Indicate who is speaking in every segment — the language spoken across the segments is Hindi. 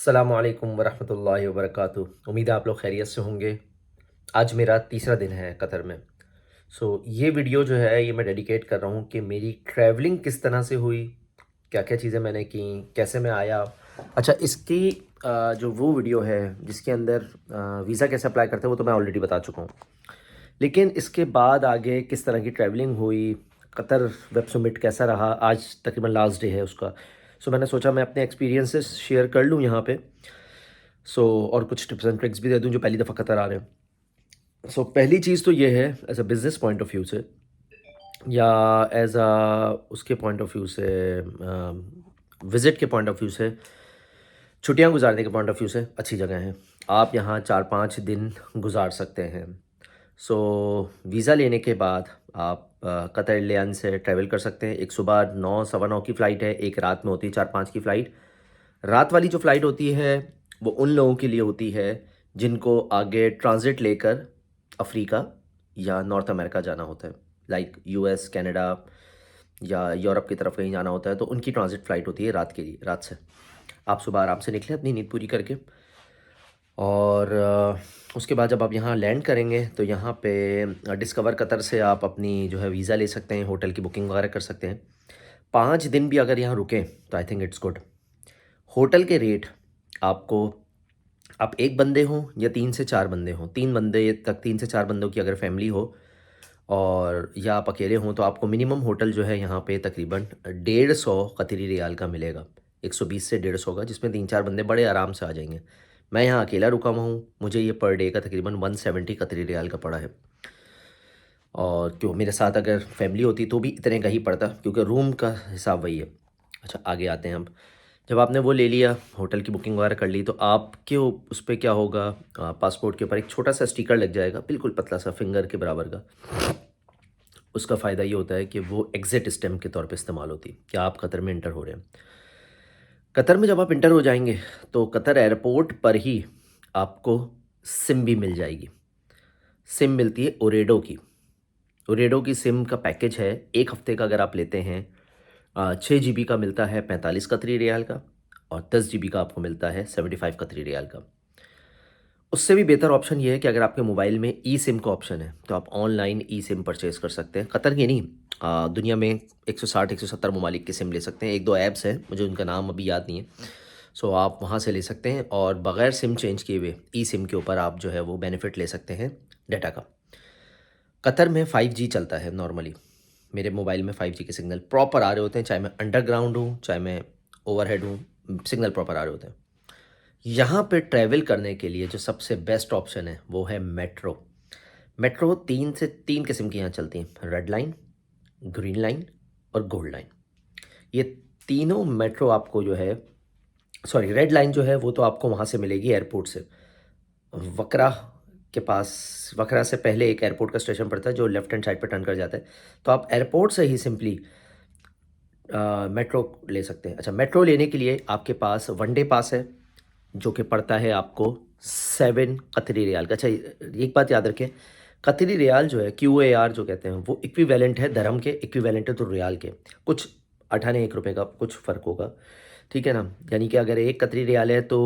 Speaker 1: अस्सलामुअलैकुम वरहमतुल्लाहि वबरकातुह। उम्मीद है आप लोग खैरियत से होंगे। आज मेरा तीसरा दिन है कतर में। ये वीडियो जो है ये मैं डेडिकेट कर रहा हूँ कि मेरी ट्रैवलिंग किस तरह से हुई, क्या क्या चीज़ें मैंने की, कैसे मैं आया। अच्छा, इसकी जो वो वीडियो है जिसके अंदर वीज़ा कैसे अप्लाई करते हैं वो तो मैं ऑलरेडी बता चुका हूँ। लेकिन इसके बाद आगे किस तरह की ट्रैवलिंग हुई, कतर वेब समिट कैसा रहा, आज तकरीबन लास्ट डे है उसका। मैंने सोचा मैं अपने एक्सपीरियंसेस शेयर कर लूँ यहाँ पे। और कुछ टिप्स एंड ट्रिक्स भी दे दूँ जो पहली दफ़ा कतर आ रहे हैं। पहली चीज़ तो ये है, as a business point of view से या एज अ उसके पॉइंट ऑफ व्यू से, विज़िट के पॉइंट ऑफ व्यू से, छुट्टियां गुजारने के पॉइंट ऑफ व्यू से अच्छी जगह है। आप यहाँ 4-5 दिन गुजार सकते हैं। वीज़ा लेने के बाद आप कतर एयरलाइन से ट्रैवल कर सकते हैं। एक सुबह 9 सवा 9 की फ़्लाइट है, एक रात में होती है 4-5 की फ़्लाइट। रात वाली जो फ़्लाइट होती है वो उन लोगों के लिए होती है जिनको आगे ट्रांज़िट लेकर अफ्रीका या नॉर्थ अमेरिका जाना होता है, लाइक यूएस, कनाडा या यूरोप की तरफ कहीं जाना होता है, तो उनकी ट्रांज़िट फ़्लाइट होती है रात के लिए। रात से आप सुबह आराम से निकलें अपनी नींद पूरी करके। और उसके बाद जब आप यहाँ लैंड करेंगे तो यहाँ पे डिस्कवर कतर से आप अपनी जो है वीज़ा ले सकते हैं, होटल की बुकिंग वगैरह कर सकते हैं। 5 दिन भी अगर यहाँ रुकें तो I think it's good. Hotel के रेट आपको, आप एक बंदे हों या 3 से 4 बंदे हों, 3 बंदे तक, 3 से 4 बंदों की अगर फैमिली हो और या आप अकेले हों, तो आपको मिनिमम होटल जो है यहाँ पे तकरीबन 150 कतरी रियाल का मिलेगा। 120 से 150 का, जिसमें 3-4 बंदे बड़े आराम से आ जाएंगे। मैं यहाँ अकेला रुका हुआ हूँ, मुझे ये पर डे का तकरीबन 170 कतरी रियाल का पड़ा है। और क्यों, मेरे साथ अगर फैमिली होती तो भी इतने का ही पड़ता, क्योंकि रूम का हिसाब वही है। अच्छा, आगे आते हैं अब। जब आपने वो ले लिया, होटल की बुकिंग वगैरह कर ली, तो आपके उस पर क्या होगा, पासपोर्ट के ऊपर एक छोटा सा स्टिकर लग जाएगा, बिल्कुल पतला सा, फिंगर के बराबर का। उसका फ़ायदा ये होता है कि वो एग्ज़िट स्टैम्प के तौर पे इस्तेमाल होती है कि आप कतर में इंटर हो रहे हैं। कतर में जब आप इंटर हो जाएंगे तो कतर एयरपोर्ट पर ही आपको सिम भी मिल जाएगी। सिम मिलती है ओरेडो की। ओरेडो की सिम का पैकेज है, 1 हफ्ते का अगर आप लेते हैं, 6 GB का मिलता है 45 कतरी रियाल का, और 10 GB का आपको मिलता है 75 कतरी रियाल का। उससे भी बेहतर ऑप्शन ये है कि अगर आपके मोबाइल में ई सिम का ऑप्शन है तो आप ऑनलाइन ई सिम परचेज़ कर सकते हैं। कतर की नहीं, दुनिया में 160-170 ममालिक की सिम ले सकते हैं। 1-2 ऐप्स हैं, मुझे उनका नाम अभी याद नहीं है। आप वहाँ से ले सकते हैं और बग़ैर सिम चेंज किए हुए ई सिम के ऊपर आप जो है वो बेनिफिट ले सकते हैं डाटा का। कतर में 5G चलता है नॉर्मली। मेरे मोबाइल में 5G के सिग्नल प्रॉपर आ रहे होते हैं, चाहे मैं अंडरग्राउंड हूँ, चाहे मैं ओवरहेड हूँ, सिग्नल प्रॉपर आ रहे होते हैं। यहाँ पे ट्रैवल करने के लिए जो सबसे बेस्ट ऑप्शन है वो है मेट्रो। मेट्रो 3 किस्म की यहाँ चलती हैं, रेड लाइन, ग्रीन लाइन और गोल्ड लाइन। ये तीनों मेट्रो आपको जो है, सॉरी, रेड लाइन जो है वो तो आपको वहाँ से मिलेगी एयरपोर्ट से, वकरा के पास। वकरा से पहले एक एयरपोर्ट का स्टेशन पड़ता है जो लेफ्ट हैंड साइड पर टर्न कर जाता है, तो आप एयरपोर्ट से ही सिंपली मेट्रो ले सकते हैं। अच्छा, मेट्रो लेने के लिए आपके पास वन डे पास है जो कि पड़ता है आपको 7 कतरी रियाल का। अच्छा, एक बात याद रखें, कतरी रियाल जो है, QAR जो कहते हैं, वो इक्विवेलेंट है दरहम के, इक्विवेलेंट है तो रियाल के। कुछ अठाने 1 रुपये का कुछ फ़र्क होगा, ठीक है ना। यानी कि अगर 1 कतरी रियाल है तो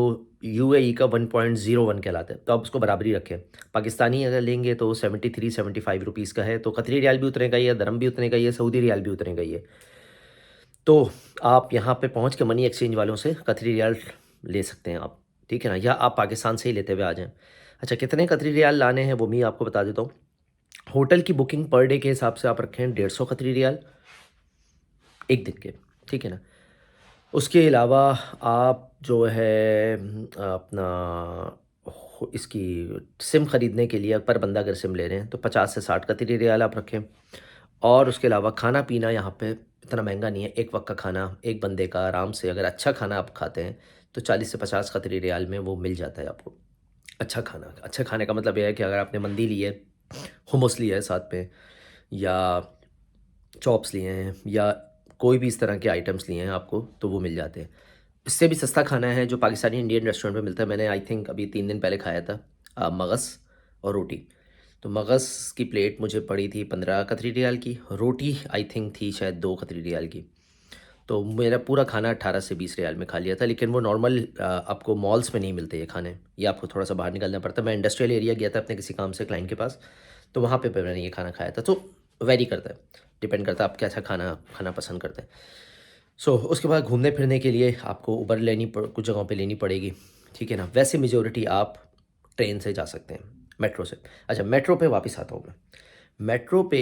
Speaker 1: UAE का 1.01 कहलाता है, तो आप उसको बराबरी रखें। पाकिस्तानी अगर लेंगे तो 73-75 रुपीज़ का है, तो कतरी रियाल भी उतने का ही है, दरहम भी उतने का ही है, सऊदी रियाल भी उतने का ही है। तो आप यहाँ पे पहुँच के मनी एक्सचेंज वालों से कतरी रियाल ले सकते हैं आप, ठीक है ना, या आप पाकिस्तान से ही लेते हुए आ जाएँ। अच्छा, कितने कतरी रियाल लाने हैं वो मैं आपको बता देता हूँ। होटल की बुकिंग पर डे के हिसाब से आप रखें 150 कतरी रियाल एक दिन के, ठीक है ना। उसके अलावा आप जो है अपना इसकी सिम ख़रीदने के लिए पर बंदा अगर सिम ले रहे हैं तो 50 से 60 कतरी रियाल आप रखें। और उसके अलावा खाना पीना यहाँ पे इतना महंगा नहीं है। एक वक्त का खाना एक बंदे का आराम से, अगर अच्छा खाना आप खाते हैं तो 40 से 50 कतरी रियाल में वो मिल जाता है आपको। अच्छा खाना, अच्छा खाने का मतलब यह है कि अगर आपने मंदी ली है, हुमस लिया है साथ में, या चॉप्स लिए हैं, या कोई भी इस तरह के आइटम्स लिए हैं आपको, तो वो मिल जाते हैं। इससे भी सस्ता खाना है जो पाकिस्तानी इंडियन रेस्टोरेंट में मिलता है। मैंने आई थिंक अभी 3 दिन पहले खाया था, मगस और रोटी। तो मगस की प्लेट मुझे पड़ी थी 15 कतरी रियाल की, रोटी आई थिंक थी शायद 2 कतरी रियाल की। तो मेरा पूरा खाना 18 से 20 रियाल में खा लिया था। लेकिन वो नॉर्मल आपको मॉल्स में नहीं मिलते ये खाने, ये आपको थोड़ा सा बाहर निकलना पड़ता है। मैं इंडस्ट्रियल एरिया गया था अपने किसी काम से क्लाइंट के पास, तो वहाँ पे मैंने ये खाना खाया था। तो वेरी करता है, डिपेंड करता है आप कैसा खाना खाना पसंद करते हैं। उसके बाद घूमने फिरने के लिए आपको उबर कुछ जगहों पे लेनी पड़ेगी, ठीक है ना। वैसे मेजोरिटी आप ट्रेन से जा सकते हैं, मेट्रो से। अच्छा, मेट्रो पे वापस आता हूँ मैं। मेट्रो पे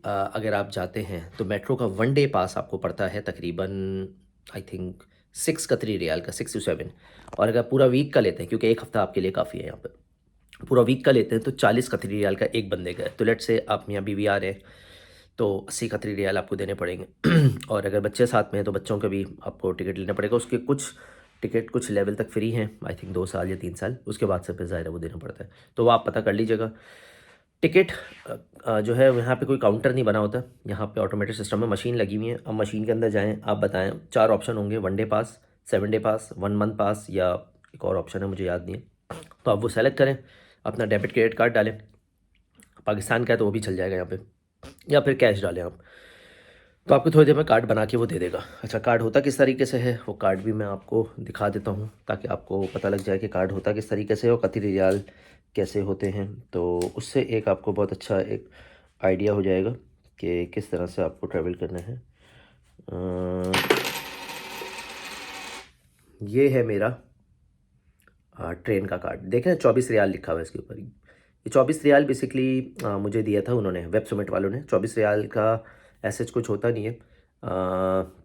Speaker 1: अगर आप जाते हैं तो मेट्रो का 1 डे पास आपको पड़ता है तकरीबन आई थिंक 6 कतरी रियाल का, 6 to 7। और अगर पूरा वीक का लेते हैं, क्योंकि एक हफ़्ता आपके लिए काफ़ी है यहाँ पे, पूरा वीक का लेते हैं तो 40 कतरी रियाल का एक बंदे का है। तो लेट से आप मियाँ बीवी आ रहे हैं तो 80 कतरी रियाल आपको देने पड़ेंगे। और अगर बच्चे साथ में हैं तो बच्चों का भी आपको टिकट लेना पड़ेगा। उसके कुछ टिकट कुछ लेवल तक फ्री हैं, आई थिंक 2 साल या 3 साल, उसके बाद से फिर ज़ाहिर है वो देना पड़ता है। तो वो आप पता कर लीजिएगा। टिकट जो है यहाँ पे कोई काउंटर नहीं बना होता, यहाँ पे ऑटोमेटिक सिस्टम में मशीन लगी हुई है। अब मशीन के अंदर जाएँ, आप बताएं, 4 ऑप्शन होंगे, 1 डे पास, 7 डे पास, 1 मंथ पास, या एक और ऑप्शन है मुझे याद नहीं है। तो आप वो सेलेक्ट करें, अपना डेबिट क्रेडिट कार्ड डालें, पाकिस्तान का है तो वो भी चल जाएगा यहाँ पे, या फिर कैश डालें आप। तो आपको थोड़ी देर में कार्ड बना के वो दे देगा। अच्छा, कार्ड होता किस तरीके से है, वो कार्ड भी मैं आपको दिखा देता हूँ ताकि आपको पता लग जाए कि कार्ड होता किस तरीके से है और कतरी रियाल कैसे होते हैं। तो उससे एक आपको बहुत अच्छा एक आइडिया हो जाएगा कि किस तरह से आपको ट्रैवल करना है। ये है मेरा ट्रेन का कार्ड, देखें 24 रियाल लिखा हुआ है इसके ऊपर। ये 24 रियाल बेसिकली मुझे दिया था उन्होंने, वेब समिट वालों ने। 24 रियाल का ऐसे कुछ होता नहीं है,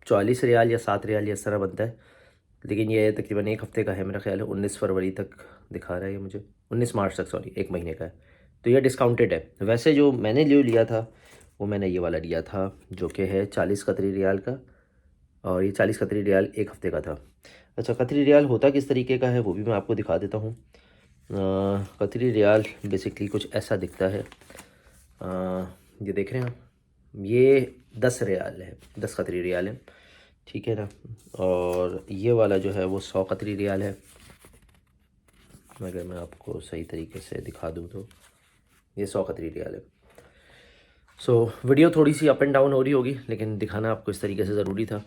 Speaker 1: 44 रियाल या 7 रियाल या इस तरह बनता है। लेकिन ये तकरीबन एक हफ़्ते का है मेरा ख्याल है, 19 फरवरी तक दिखा रहा है ये मुझे, 19 मार्च तक, सॉरी, एक महीने का है। तो ये डिस्काउंटेड है। वैसे जो मैंने जो लिया था वो मैंने ये वाला लिया था जो कि है 40 कतरी रियाल का, और ये 40 कतरी रियाल एक हफ़्ते का था। अच्छा, कतरी रियाल होता किस तरीके का है वो भी मैं आपको दिखा देता हूँ। कतरी रियाल बेसिकली कुछ ऐसा दिखता है। ये देख रहे हैं आप, ये 10 रियाल है, 10 कतरी रियाल है, ठीक है ना। और ये वाला जो है वो 100 कतरी रियाल है। अगर मैं आपको सही तरीके से दिखा दूँ तो ये 100 कतरी रियाल है। वीडियो थोड़ी सी अप एंड डाउन हो रही होगी, लेकिन दिखाना आपको इस तरीके से ज़रूरी था।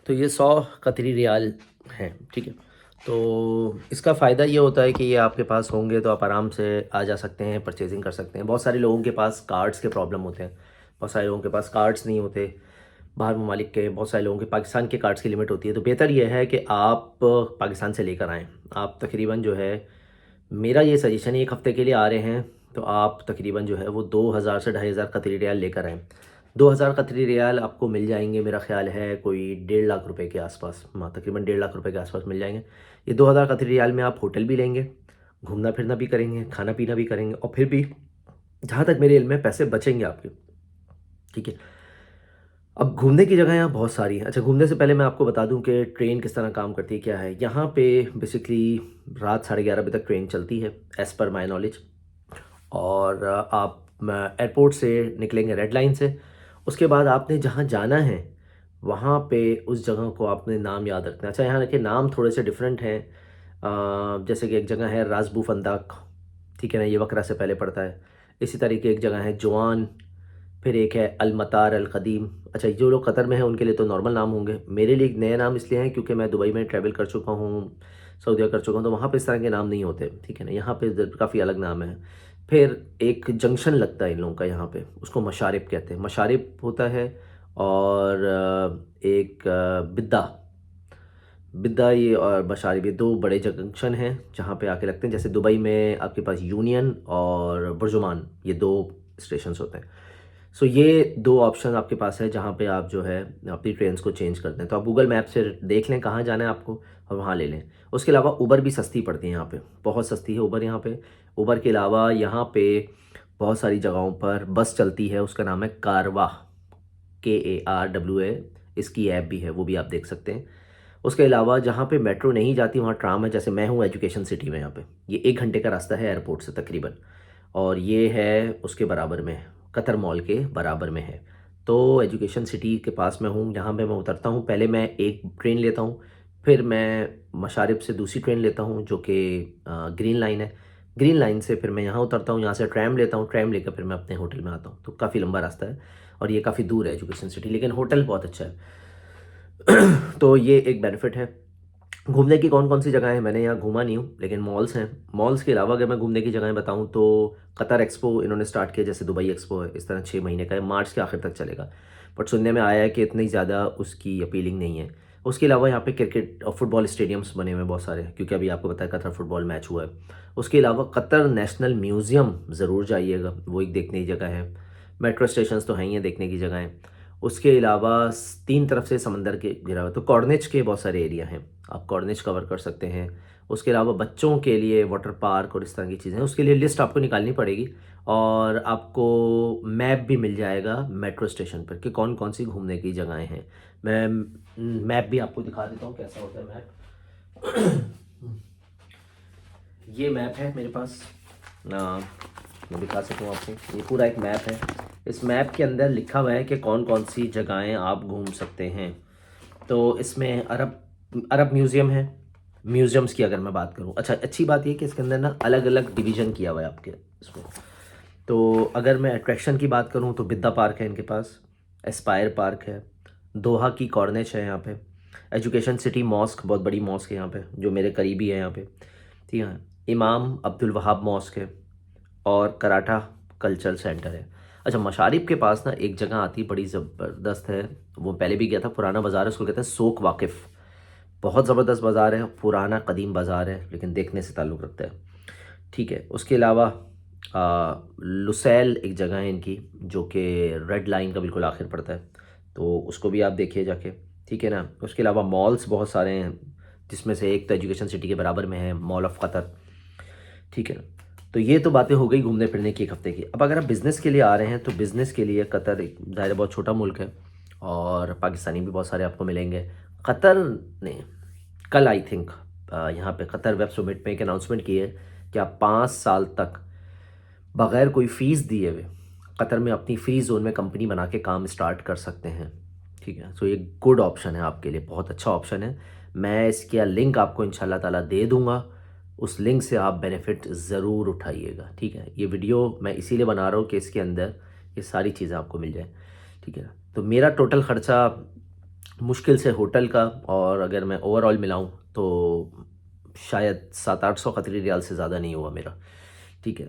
Speaker 1: तो ये 100 कतरी रियाल है, ठीक है। तो इसका फ़ायदा ये होता है कि ये आपके पास होंगे तो आप आराम से आ जा सकते हैं, परचेजिंग कर सकते हैं। बहुत सारे लोगों के पास कार्ड्स के प्रॉब्लम होते हैं, बहुत सारे लोगों के पास कार्ड्स नहीं होते, बाहर ममालिक के, बहुत सारे लोगों के पाकिस्तान के कार्ड्स की लिमिट होती है। तो बेहतर यह है कि आप पाकिस्तान से लेकर आएँ। आप तकरीबन जो है, मेरा ये सजेशन है, एक हफ़्ते के लिए आ रहे हैं तो आप तकरीबन जो है वो 2000 से 2500 कतरी रियाल लेकर आएँ। 2000 कतरी रियाल आपको मिल जाएंगे मेरा ख्याल है कोई 1.5 लाख रुपए के आसपास, तकरीबन 1.5 लाख रुपए के आसपास मिल जाएंगे। ये 2000 कतरी रियाल में आप होटल भी लेंगे, घूमना फिरना भी करेंगे, खाना पीना भी करेंगे, और फिर भी जहाँ तक मेरे इल्म में पैसे बचेंगे आपके, ठीक है। अब घूमने की जगह यहाँ बहुत सारी हैं। अच्छा, घूमने से पहले मैं आपको बता दूं कि ट्रेन किस तरह काम करती है, क्या है यहाँ पे। बेसिकली रात 11:30 बजे तक ट्रेन चलती है एज़ पर माई नॉलेज। और आप एयरपोर्ट से निकलेंगे रेड लाइन से, उसके बाद आपने जहाँ जाना है वहाँ पे उस जगह को आपने नाम याद रखना है। अच्छा, यहाँ के नाम थोड़े से डिफरेंट हैं। जैसे कि एक जगह है राजबू फंदाक, ठीक है ना, ये वकरा से पहले पड़ता है। इसी तरीके एक जगह है जवान, फिर एक है अलमतार अल क़दीम। अच्छा, जो लोग कतर में हैं उनके लिए तो नॉर्मल नाम होंगे, मेरे लिए एक नए नाम इसलिए हैं क्योंकि मैं दुबई में ट्रैवल कर चुका हूँ, सऊदीया कर चुका हूँ, तो वहाँ पे इस तरह के नाम नहीं होते, ठीक है ना। यहाँ पे काफ़ी अलग नाम है। फिर एक जंक्शन लगता है इन लोगों का यहाँ पे, उसको मशारिब कहते हैं, मशारिब होता है। और एक बिद्दा, बिद्दा ये और मशारिब, ये दो बड़े जंक्शन हैं जहाँ पे आके लगते हैं। जैसे दुबई में आपके पास यूनियन और बुर्जुमान, ये दो स्टेशंस होते हैं। ये दो ऑप्शन आपके पास है जहाँ पे आप जो है अपनी ट्रेन्स को चेंज करते हैं। तो आप गूगल मैप से देख लें कहाँ जाना है आपको और वहाँ ले लें। उसके अलावा उबर भी सस्ती पड़ती है यहाँ पे, बहुत सस्ती है उबर यहाँ पे। उबर के अलावा यहाँ पे बहुत सारी जगहों पर बस चलती है, उसका नाम है कारवा, KARWA। इसकी ऐप भी है, वो भी आप देख सकते हैं। उसके अलावा जहाँ पे मेट्रो नहीं जाती वहाँ ट्राम है। जैसे मैं हूँ एजुकेशन सिटी में, यहाँ पे ये 1 घंटे का रास्ता है एयरपोर्ट से तकरीबन, और ये है उसके बराबर में, कतर मॉल के बराबर में है। तो एजुकेशन सिटी के पास में हूँ, यहाँ पे मैं उतरता हूँ, पहले मैं एक ट्रेन लेता हूँ, फिर मैं मशारिब से दूसरी ट्रेन लेता हूँ जो कि ग्रीन लाइन है। ग्रीन लाइन से फिर मैं यहाँ उतरता हूँ, यहाँ से ट्रैम लेता हूँ, ट्रैम लेकर फिर मैं अपने होटल में आता हूँ। तो काफ़ी लंबा रास्ता है और ये काफ़ी दूर है एजुकेशन सिटी, लेकिन होटल बहुत अच्छा है। तो ये एक बेनिफिट है। घूमने की कौन कौन सी जगह है, मैंने यहाँ घूमा नहीं हूँ, लेकिन मॉल्स हैं। मॉल्स के अलावा अगर मैं घूमने की जगहें बताऊँ तो कतर एक्सपो इन्होंने स्टार्ट किया, जैसे दुबई एक्सपो है, इस तरह 6 महीने का है, मार्च के आखिर तक चलेगा। बट सुनने में आया है कि इतनी ज़्यादा उसकी अपीलिंग नहीं है। उसके अलावा यहाँ पे क्रिकेट और फुटबॉल स्टेडियम्स बने हुए हैं बहुत सारे, क्योंकि अभी आपको पता है कतर फुटबॉल मैच हुआ है। उसके अलावा कतर नेशनल म्यूज़ियम ज़रूर जाइएगा, वो एक देखने की जगह है। मेट्रो स्टेशंस तो हैं ही हैं देखने की जगह है। उसके अलावा तीन तरफ से समंदर के घिरा हुआ है, तो कॉर्निच के बहुत सारे एरिया हैं, आप कॉर्निच कवर कर सकते हैं। उसके अलावा बच्चों के लिए वाटर पार्क और इस तरह की चीज़ें हैं, उसके लिए लिस्ट आपको निकालनी पड़ेगी। और आपको मैप भी मिल जाएगा मेट्रो स्टेशन पर कि कौन कौन सी घूमने की जगहें हैं। मैं मैप भी आपको दिखा देता हूँ कैसा होता है मैप। ये मैप है मेरे पास ना, मैं दिखा सकूँ आपको, ये पूरा एक मैप है। इस मैप के अंदर लिखा हुआ है कि कौन कौन सी जगहें आप घूम सकते हैं। तो इसमें अरब अरब म्यूज़ियम है। म्यूज़ियम्स की अगर मैं बात करूँ, अच्छा अच्छी बात ये कि इसके अंदर ना अलग अलग डिवीज़न किया हुआ है आपके इसमें। तो अगर मैं अट्रैक्शन की बात करूँ तो बिद्दा पार्क है इनके पास, एस्पायर पार्क है, दोहा की कॉर्निश है यहाँ पे, एजुकेशन सिटी मॉस्क, बहुत बड़ी मॉस्क है यहाँ पे जो मेरे करीबी है यहाँ पे, ठीक है, इमाम अब्दुल वहाब मॉस्क है, और कराठा कल्चरल सेंटर है। अच्छा, मशारिफ के पास ना एक जगह आती बड़ी ज़बरदस्त है, वो पहले भी गया था, पुराना बाज़ार है, उसको कहते हैं सोक वाकिफ़। बहुत ज़बरदस्त बाज़ार है, पुराना कदीम बाज़ार है, लेकिन देखने से ताल्लुक़ रखता है, ठीक है। उसके अलावा लुसैल एक जगह है इनकी, जो कि रेड लाइन का बिल्कुल आखिर पड़ता है, तो उसको भी आप देखिए जाके, ठीक है ना। उसके अलावा मॉल्स बहुत सारे हैं, जिसमें से एक तो एजुकेशन सिटी के बराबर में है मॉल ऑफ कतर, ठीक है ना। तो ये तो बातें हो गई घूमने फिरने की एक हफ्ते की। अब अगर आप बिज़नेस के लिए आ रहे हैं तो बिज़नेस के लिए कतर एक ज़ाहिर बहुत छोटा मुल्क है, और पाकिस्तानी भी बहुत सारे आपको मिलेंगे। कतर ने कल आई थिंक यहाँ पे कतर वेब समिट में एक अनाउंसमेंट की है कि आप 5 साल तक बग़ैर कोई फ़ीस दिए हुए कतर में अपनी फ्री ज़ोन में कंपनी बना के काम स्टार्ट कर सकते हैं, ठीक है। सो ये गुड ऑप्शन है आपके लिए, बहुत अच्छा ऑप्शन है। मैं इसका लिंक आपको इंशाल्लाह ताला दे दूँगा, उस लिंक से आप बेनिफिट ज़रूर उठाइएगा, ठीक है। ये वीडियो मैं इसीलिए बना रहा हूँ कि इसके अंदर ये सारी चीज़ें आपको मिल जाए, ठीक है। तो मेरा टोटल ख़र्चा मुश्किल से होटल का, और अगर मैं ओवरऑल मिलाऊँ तो शायद 700-800 कतरी रियाल से ज़्यादा नहीं हुआ मेरा, ठीक है।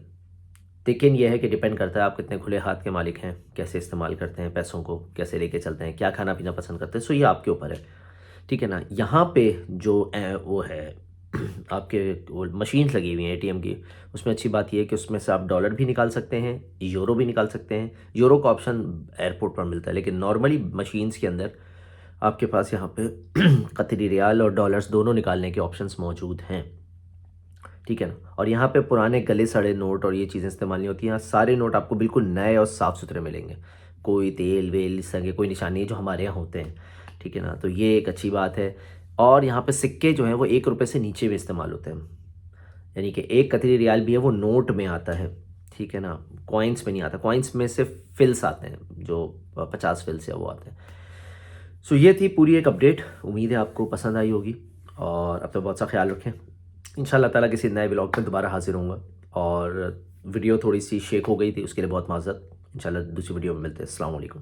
Speaker 1: लेकिन यह है कि डिपेंड करता है आप कितने खुले हाथ के मालिक हैं, कैसे इस्तेमाल करते हैं पैसों को, कैसे लेके चलते हैं, क्या खाना पीना पसंद करते हैं, सो ये आपके ऊपर है, ठीक है ना। यहाँ पे जो वो है आपके वो मशीन्स लगी हुई हैं एटीएम की, उसमें अच्छी बात यह है कि उसमें से आप डॉलर भी निकाल सकते हैं, यूरो भी निकाल सकते हैं। यूरो का ऑप्शन एयरपोर्ट पर मिलता है, लेकिन नॉर्मली मशीन्स के अंदर आपके पास यहाँ पे कतरी रियाल और डॉलर्स दोनों निकालने के ऑप्शंस मौजूद हैं, ठीक है ना। और यहाँ पे पुराने गले सड़े नोट और ये चीज़ें इस्तेमाल नहीं होती, यहाँ सारे नोट आपको बिल्कुल नए और साफ़ सुथरे मिलेंगे, कोई तेल वेल इस तरह के कोई निशान नहीं है जो हमारे यहाँ होते हैं, ठीक है ना। तो ये एक अच्छी बात है। और यहाँ पे सिक्के जो हैं वो 1 रुपये से नीचे भी इस्तेमाल होते हैं, यानी कि 1 कतरी रियाल भी है वो नोट में आता है, ठीक है ना, कॉइन्स में नहीं आता। कॉइन्स में सिर्फ फिल्स आते हैं, जो 50 फिल्स है वो आते हैं। सो ये थी पूरी एक अपडेट, उम्मीद है आपको पसंद आई होगी, और अपना बहुत सा ख्याल रखें। इंशाल्लाह ताला किसी नए व्लॉग में दोबारा हाजिर होऊंगा। और वीडियो थोड़ी सी शेक हो गई थी, उसके लिए बहुत माज़रत। इंशाल्लाह दूसरी वीडियो में मिलते हैं। अस्सलाम वालेकुम।